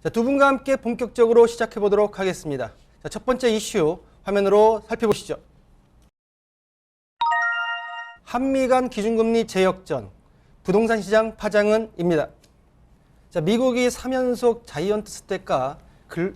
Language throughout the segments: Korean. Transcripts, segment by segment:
자, 두 분과 함께 본격적으로 시작해 보도록 하겠습니다. 자, 첫 번째 이슈 화면으로 살펴보시죠. 한미 간 기준금리 재역전, 부동산 시장 파장은입니다. 자, 미국이 3연속 자이언트 스텝과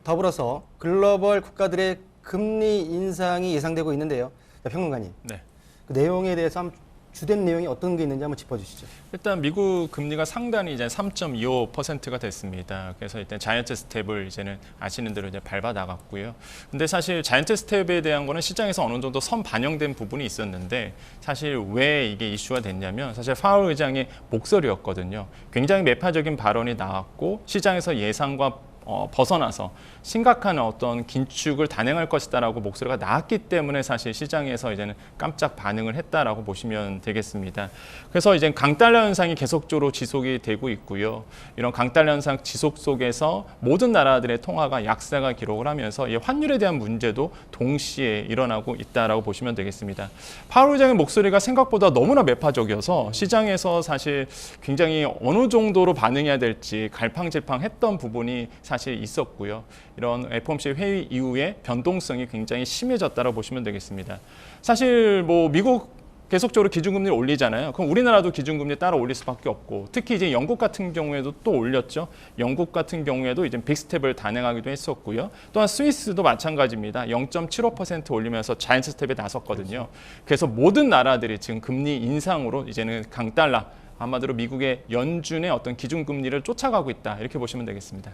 더불어서 글로벌 국가들의 금리 인상이 예상되고 있는데요. 자, 평론가님, 네. 그 내용에 대해서 주된 내용이 어떤 게 있는지 한번 짚어주시죠. 일단 미국 금리가 상단이 이제 3.25%가 됐습니다. 그래서 일단 자이언트 스텝을 이제는 아시는 대로 이제 밟아 나갔고요. 근데 사실 자이언트 스텝에 대한 거는 시장에서 어느 정도 선 반영된 부분이 있었는데 사실 왜 이게 이슈가 됐냐면 사실 파월 의장의 목소리였거든요. 굉장히 매파적인 발언이 나왔고 시장에서 예상과 벗어나서 심각한 어떤 긴축을 단행할 것이다라고 목소리가 나왔기 때문에 사실 시장에서 이제는 깜짝 반응을 했다라고 보시면 되겠습니다. 그래서 이제 강달러 현상이 계속적으로 지속이 되고 있고요. 이런 강달러 현상 지속 속에서 모든 나라들의 통화가 약세가 기록을 하면서 이 환율에 대한 문제도 동시에 일어나고 있다라고 보시면 되겠습니다. 파월 의장의 목소리가 생각보다 너무나 매파적이어서 시장에서 사실 굉장히 어느 정도로 반응해야 될지 갈팡질팡했던 부분이 사실 있었고요. 이런 FOMC 회의 이후에 변동성이 굉장히 심해졌다고 보시면 되겠습니다. 사실 뭐 미국 계속적으로 기준금리를 올리잖아요. 그럼 우리나라도 기준금리 따라 올릴 수밖에 없고, 특히 이제 영국 같은 경우에도 또 올렸죠. 영국 같은 경우에도 이제 빅스텝을 단행하기도 했었고요. 또한 스위스도 마찬가지입니다. 0.75% 올리면서 자이언트 스텝에 나섰거든요. 그래서 모든 나라들이 지금 금리 인상으로 이제는 강달러, 한마디로 미국의 연준의 어떤 기준금리를 쫓아가고 있다, 이렇게 보시면 되겠습니다.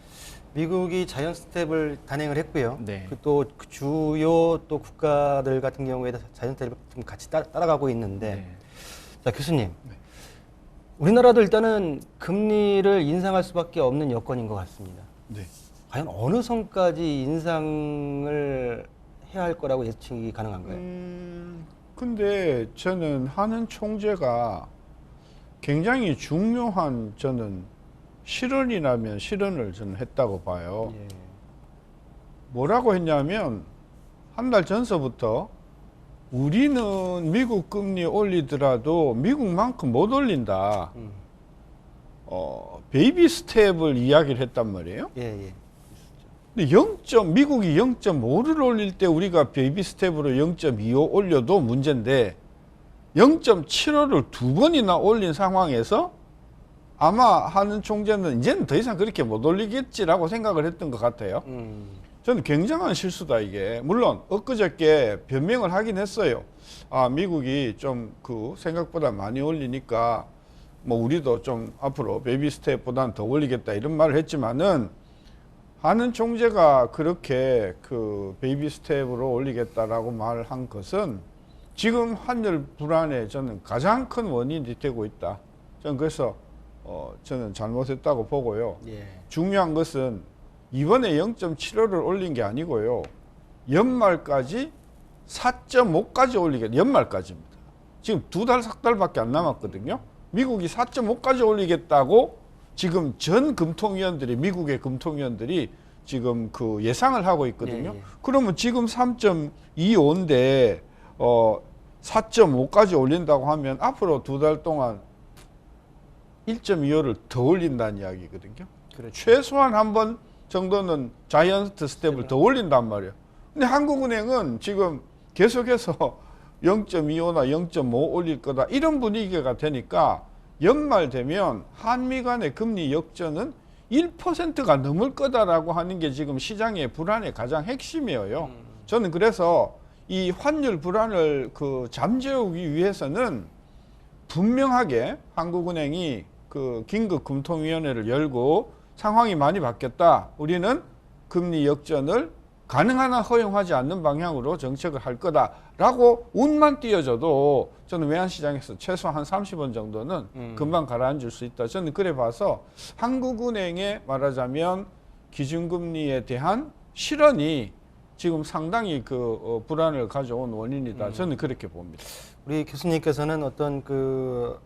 미국이 자이언트 스텝을 단행을 했고요. 네. 또 주요 또 국가들 같은 경우에도 자이언트 스텝을 좀 같이 따라가고 있는데, 네. 자, 교수님, 우리나라도 일단은 금리를 인상할 수밖에 없는 여건인 것 같습니다. 네. 과연 어느 선까지 인상을 해야 할 거라고 예측이 가능한가요? 근데 저는 하는 총재가 굉장히 중요한 저는 실언이라면 실언을 저는 했다고 봐요. 예. 뭐라고 했냐면 한 달 전서부터 우리는 미국 금리 올리더라도 미국만큼 못 올린다. 베이비 스텝을 이야기를 했단 말이에요. 예, 예. 근데 미국이 0.5를 올릴 때 우리가 베이비 스텝으로 0.25 올려도 문제인데 0.75를 두 번이나 올린 상황에서 아마 하는 총재는 이제는 더 이상 그렇게 못 올리겠지라고 생각을 했던 것 같아요. 저는 굉장한 실수다, 이게. 물론 엊그저께 변명을 하긴 했어요. 아, 미국이 좀 생각보다 많이 올리니까 뭐 우리도 좀 앞으로 베이비 스텝보다는 더 올리겠다, 이런 말을 했지만은 하는 총재가 그렇게 베이비 스텝으로 올리겠다라고 말을 한 것은 지금 환율 불안에 저는 가장 큰 원인이 되고 있다. 저는 그래서 저는 잘못했다고 보고요. 예. 중요한 것은 이번에 0.75를 올린 게 아니고요. 연말까지 4.5까지 올리겠다. 연말까지입니다. 지금 두 달, 석 달밖에 안 남았거든요. 미국이 4.5까지 올리겠다고 지금 전 금통위원들이, 미국의 금통위원들이 지금 예상을 하고 있거든요. 예, 예. 그러면 지금 3.25인데 4.5까지 올린다고 하면 앞으로 두 달 동안 1.25를 더 올린다는 이야기거든요. 그렇죠. 최소한 한 번 정도는 자이언트 스텝을 더 올린단 말이에요. 근데 한국은행은 지금 계속해서 0.25나 0.5 올릴 거다, 이런 분위기가 되니까 연말 되면 한미 간의 금리 역전은 1%가 넘을 거다라고 하는 게 지금 시장의 불안의 가장 핵심이에요. 저는 그래서 이 환율 불안을 잠재우기 위해서는 분명하게 한국은행이 긴급금통위원회를 열고 상황이 많이 바뀌었다, 우리는 금리 역전을 가능한 한 허용하지 않는 방향으로 정책을 할 거다라고 운만 띄워줘도 저는 외환시장에서 최소 한 30원 정도는 금방 가라앉을 수 있다. 저는 그래 봐서 한국은행의 말하자면 기준금리에 대한 실언이 지금 상당히 불안을 가져온 원인이다. 저는 그렇게 봅니다. 우리 교수님께서는 어떤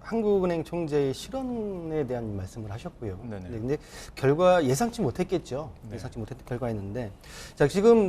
한국은행 총재의 실언에 대한 말씀을 하셨고요. 네네. 근데 결과 예상치 못했겠죠. 네. 예상치 못했던 결과였는데, 자, 지금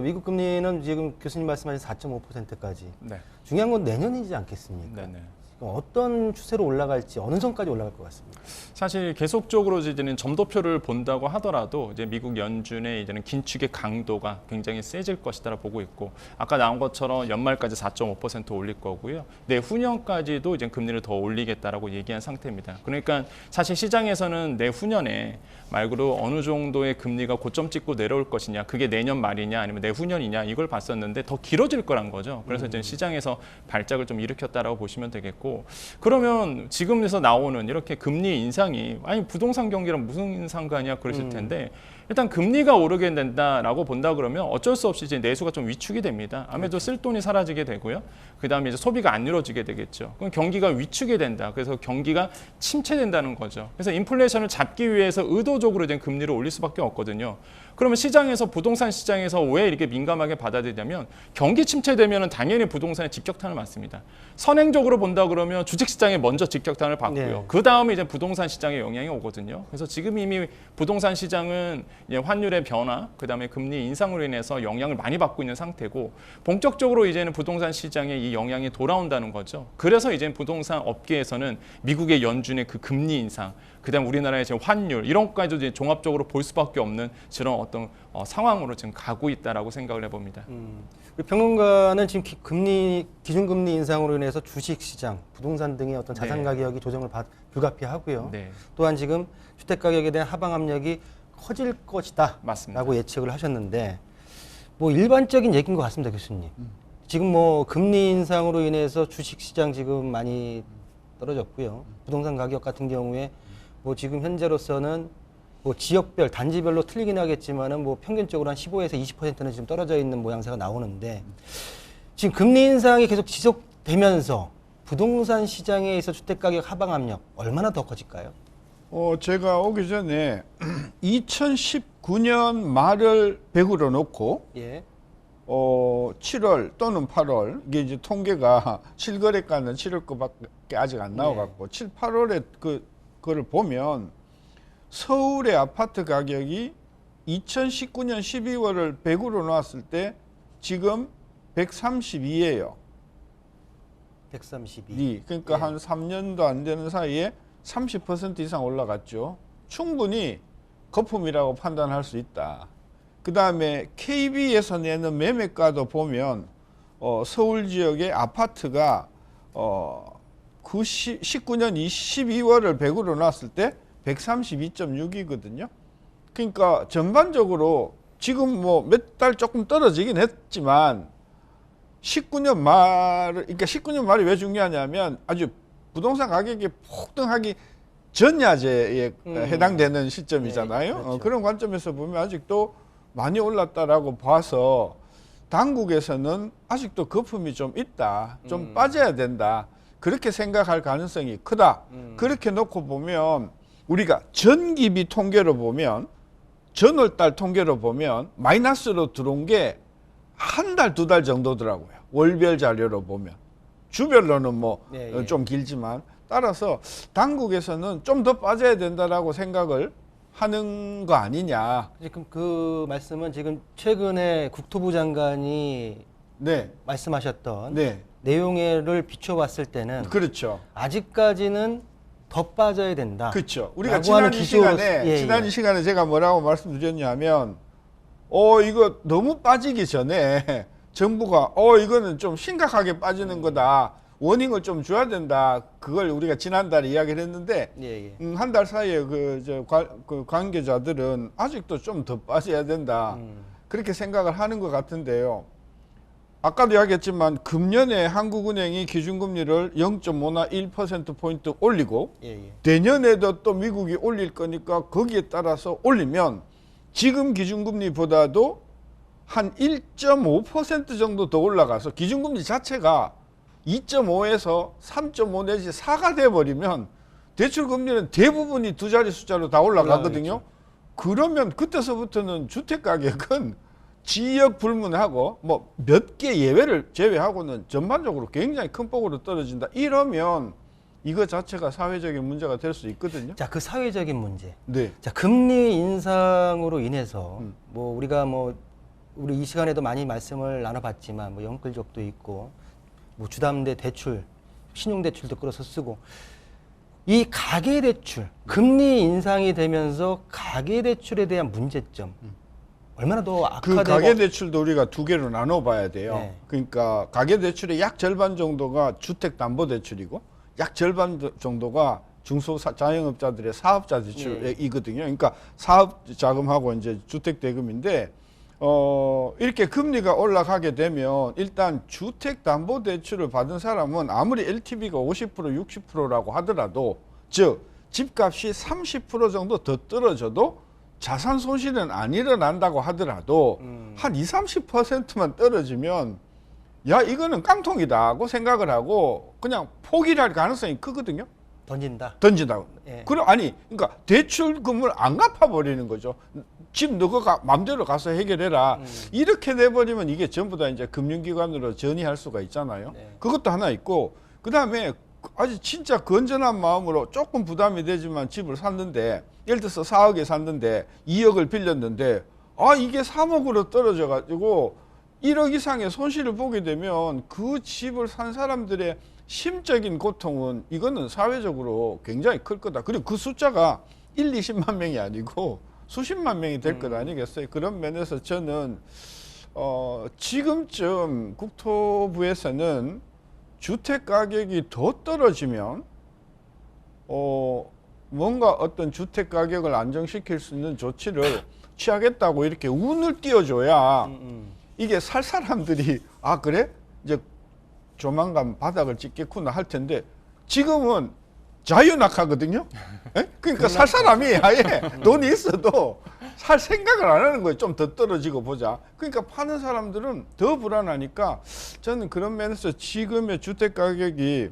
미국 금리는 지금 교수님 말씀하신 4.5%까지. 네. 중요한 건 내년이지 않겠습니까? 네네. 어떤 추세로 올라갈지 어느 선까지 올라갈 것 같습니다. 사실 계속적으로 이제는 점도표를 본다고 하더라도 이제 미국 연준의 이제는 긴축의 강도가 굉장히 세질 것이다라 보고 있고, 아까 나온 것처럼 연말까지 4.5% 올릴 거고요. 내후년까지도 이제 금리를 더 올리겠다라고 얘기한 상태입니다. 그러니까 사실 시장에서는 내후년에 말 그대로 어느 정도의 금리가 고점 찍고 내려올 것이냐, 그게 내년 말이냐 아니면 내후년이냐 이걸 봤었는데 더 길어질 거란 거죠. 그래서 이제 시장에서 발작을 좀 일으켰다라고 보시면 되겠고, 그러면 지금에서 나오는 이렇게 금리 인상이 아니 부동산 경기랑 무슨 상관이야 그러실 텐데, 일단 금리가 오르게 된다라고 본다 그러면 어쩔 수 없이 이제 내수가 좀 위축이 됩니다. 아무래도 쓸 돈이 사라지게 되고요. 그다음에 이제 소비가 안 이루어지게 되겠죠. 그럼 경기가 위축이 된다. 그래서 경기가 침체된다는 거죠. 그래서 인플레이션을 잡기 위해서 의도적으로 이제 금리를 올릴 수밖에 없거든요. 그러면 시장에서 부동산 시장에서 왜 이렇게 민감하게 받아들이냐면, 경기 침체되면 당연히 부동산에 직격탄을 맞습니다. 선행적으로 본다 그러면 주식 시장에 먼저 직격탄을 받고요. 네. 그 다음에 이제 부동산 시장에 영향이 오거든요. 그래서 지금 이미 부동산 시장은 이제 환율의 변화, 그 다음에 금리 인상으로 인해서 영향을 많이 받고 있는 상태고, 본격적으로 이제는 부동산 시장에 이 영향이 돌아온다는 거죠. 그래서 이제 부동산 업계에서는 미국의 연준의 그 금리 인상, 그다음 우리나라의 지금 환율 이런 것까지도 이제 종합적으로 볼 수밖에 없는 그런 어떤 상황으로 지금 가고 있다라고 생각을 해봅니다. 우리 평론가는 지금 기준금리 인상으로 인해서 주식시장, 부동산 등의 어떤 자산 네. 가격이 조정을 불가피하고요. 네, 또한 지금 주택 가격에 대한 하방 압력이 커질 것이다 맞습니다. 라고 예측을 하셨는데, 뭐 일반적인 얘기인 것 같습니다, 교수님. 지금 뭐 금리 인상으로 인해서 주식시장 지금 많이 떨어졌고요. 부동산 가격 같은 경우에 뭐 지금 현재로서는 뭐 지역별, 단지별로 틀리긴 하겠지만은 뭐 평균적으로 한 15에서 20%는 지금 떨어져 있는 모양새가 나오는데, 지금 금리 인상이 계속 지속되면서 부동산 시장에 있어 주택 가격 하방 압력 얼마나 더 커질까요? 제가 오기 전에 2019년 말을 100으로 놓고 예. 7월 또는 8월, 이게 이제 통계가 실거래가는 7월 거밖에 아직 안 나와갖고 7, 8월에 그거를 보면 서울의 아파트 가격이 2019년 12월을 100으로 놓았을 때 지금 132예요. 132. 그러니까 예. 한 3년도 안 되는 사이에 30% 이상 올라갔죠. 충분히 거품이라고 판단할 수 있다. 그 다음에 KB에서 내는 매매가도 보면 서울 지역의 아파트가 19년 12월을 100으로 놨을 때 132.6이거든요. 그러니까 전반적으로 지금 뭐 몇 달 조금 떨어지긴 했지만 19년 그러니까 19년 말이 왜 중요하냐면 아주 부동산 가격이 폭등하기 전야제에 해당되는 시점이잖아요. 네, 그렇죠. 그런 관점에서 보면 아직도 많이 올랐다라고 봐서 당국에서는 아직도 거품이 좀 있다, 좀 빠져야 된다, 그렇게 생각할 가능성이 크다. 그렇게 놓고 보면 우리가 전기비 통계로 보면, 전월달 통계로 보면 마이너스로 들어온 게 한 달, 두 달 정도더라고요. 월별 자료로 보면. 주별로는 뭐 좀 길지만, 따라서 당국에서는 좀 더 빠져야 된다라고 생각을 하는 거 아니냐. 지금 그 말씀은 지금 최근에 국토부 장관이 네, 말씀하셨던 네, 내용을 비춰봤을 때는 그렇죠. 아직까지는 더 빠져야 된다. 그렇죠. 우리가 라고 하는 지난 시간에 제가 뭐라고 말씀드렸냐면, 이거 너무 빠지기 전에 정부가 이거는 좀 심각하게 빠지는 거다, 워닝을 좀 줘야 된다. 그걸 우리가 지난달에 이야기를 했는데, 한 달 사이에 그 관계자들은 아직도 좀 더 빠져야 된다. 그렇게 생각을 하는 것 같은데요. 아까도 이야기했지만 금년에 한국은행이 기준금리를 0.5나 1%포인트 올리고, 내년에도 또 미국이 올릴 거니까 거기에 따라서 올리면 지금 기준금리보다도 한 1.5% 정도 더 올라가서 기준금리 자체가 2.5에서 3.5 내지 4가 돼버리면 대출금리는 대부분이 두 자리 숫자로 다 올라가거든요. 그러면 그때서부터는 주택가격은 지역 불문하고 뭐 몇 개 예외를 제외하고는 전반적으로 굉장히 큰 폭으로 떨어진다. 이러면 이거 자체가 사회적인 문제가 될 수 있거든요. 자, 그 사회적인 문제. 네. 자, 금리 인상으로 인해서 뭐 우리가 뭐 우리 이 시간에도 많이 말씀을 나눠봤지만 뭐 영끌족도 있고 뭐 주담대 대출 신용대출도 끌어서 쓰고 이 가계대출 금리 인상이 되면서 가계대출에 대한 문제점 얼마나 더 그 악화되고 가계대출도 우리가 두 개로 나눠봐야 돼요. 네. 그러니까 가계대출의 약 절반 정도가 주택담보대출이고 약 절반 정도가 중소자영업자들의 사업자 대출이거든요. 그러니까 사업자금하고 이제 주택대금인데 이렇게 금리가 올라가게 되면 일단 주택담보대출을 받은 사람은 아무리 LTV가 50% 60%라고 하더라도 즉 집값이 30% 정도 더 떨어져도 자산 손실은 안 일어난다고 하더라도 한 20-30%만 떨어지면 야 이거는 깡통이다고 생각을 하고 그냥 포기를 할 가능성이 크거든요. 던진다고. 예. 그럼 아니 그러니까 대출금을 안 갚아버리는 거죠. 집 너가 마음대로 가서 해결해라. 이렇게 돼버리면 이게 전부 다 이제 금융기관으로 전이할 수가 있잖아요. 네. 그것도 하나 있고 그다음에 아주 진짜 건전한 마음으로 조금 부담이 되지만 집을 샀는데 예를 들어서 4억에 샀는데 2억을 빌렸는데 아 이게 3억으로 떨어져 가지고 1억 이상의 손실을 보게 되면 그 집을 산 사람들의 심적인 고통은 이거는 사회적으로 굉장히 클 거다. 그리고 그 숫자가 1, 20만 명이 아니고 수십만 명이 될 것 아니겠어요. 그런 면에서 저는 지금쯤 국토부에서는 주택 가격이 더 떨어지면 뭔가 어떤 주택 가격을 안정시킬 수 있는 조치를 취하겠다고 이렇게 운을 띄워줘야 이게 살 사람들이 아 그래? 이제 조만간 바닥을 찍겠구나 할 텐데 지금은 자유낙하거든요. 그러니까 살 사람이 아예 돈이 있어도 살 생각을 안 하는 거예요. 좀 더 떨어지고 보자. 그러니까 파는 사람들은 더 불안하니까 저는 그런 면에서 지금의 주택 가격이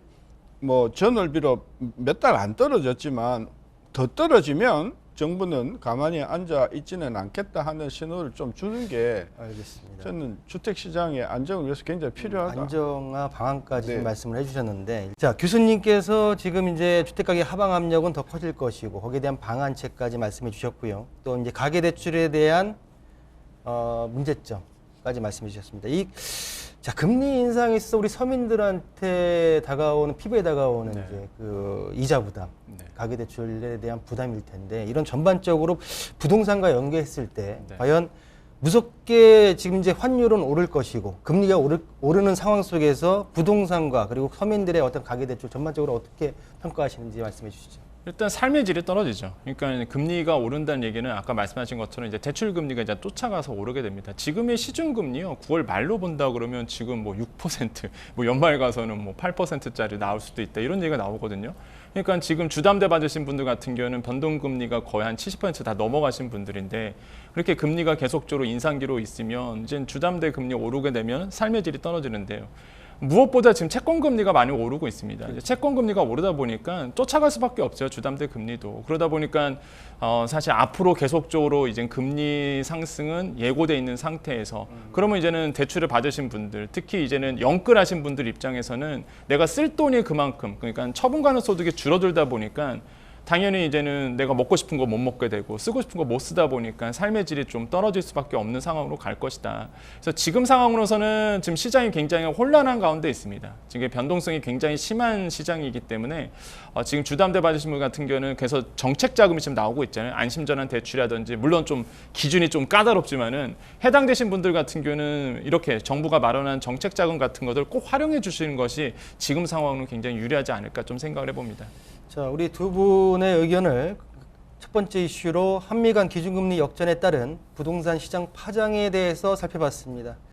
뭐 전월비로 몇 달 안 떨어졌지만 더 떨어지면 정부는 가만히 앉아 있지는 않겠다 하는 신호를 좀 주는 게 알겠습니다. 저는 주택 시장의 안정을 위해서 굉장히 필요하다. 안정화 방안까지 네. 말씀을 해주셨는데, 자 교수님께서 지금 이제 주택가격 하방 압력은 더 커질 것이고 거기에 대한 방안책까지 말씀해 주셨고요. 또 이제 가계대출에 대한 문제점까지 말씀해 주셨습니다. 자 금리 인상에 있어 우리 서민들한테 다가오는 피부에 다가오는 네. 이제 그 이자 부담, 네. 가계대출에 대한 부담일 텐데 이런 전반적으로 부동산과 연계했을 때 네. 과연 무섭게 지금 이제 환율은 오를 것이고 금리가 오르는 상황 속에서 부동산과 그리고 서민들의 어떤 가계대출 전반적으로 어떻게 평가하시는지 말씀해 주시죠. 일단 삶의 질이 떨어지죠. 그러니까 금리가 오른다는 얘기는 아까 말씀하신 것처럼 이제 대출 금리가 이제 쫓아가서 오르게 됩니다. 지금의 시중 금리요, 9월 말로 본다 그러면 지금 뭐 6%, 뭐 연말 가서는 뭐 8%짜리 나올 수도 있다 이런 얘기가 나오거든요. 그러니까 지금 주담대 받으신 분들 같은 경우는 변동금리가 거의 한 70% 다 넘어가신 분들인데 그렇게 금리가 계속적으로 인상기로 있으면 이제 주담대 금리 오르게 되면 삶의 질이 떨어지는데요. 무엇보다 지금 채권금리가 많이 오르고 있습니다. 이제 채권금리가 오르다 보니까 쫓아갈 수밖에 없어요. 주담대 금리도. 그러다 보니까 사실 앞으로 계속적으로 이제 금리 상승은 예고돼 있는 상태에서 그러면 이제는 대출을 받으신 분들, 특히 이제는 영끌하신 분들 입장에서는 내가 쓸 돈이 그만큼 그러니까 처분 가능 소득이 줄어들다 보니까 당연히 이제는 내가 먹고 싶은 거 못 먹게 되고 쓰고 싶은 거 못 쓰다 보니까 삶의 질이 좀 떨어질 수밖에 없는 상황으로 갈 것이다. 그래서 지금 상황으로서는 지금 시장이 굉장히 혼란한 가운데 있습니다. 지금 변동성이 굉장히 심한 시장이기 때문에 지금 주담대 받으신 분 같은 경우는 그래서 정책 자금이 지금 나오고 있잖아요. 안심전환 대출이라든지 물론 좀 기준이 좀 까다롭지만은 해당되신 분들 같은 경우는 이렇게 정부가 마련한 정책 자금 같은 것들 꼭 활용해 주시는 것이 지금 상황은 굉장히 유리하지 않을까 좀 생각을 해봅니다. 자, 우리 두 분의 의견을 첫 번째 이슈로 한미 간 기준금리 역전에 따른 부동산 시장 파장에 대해서 살펴봤습니다.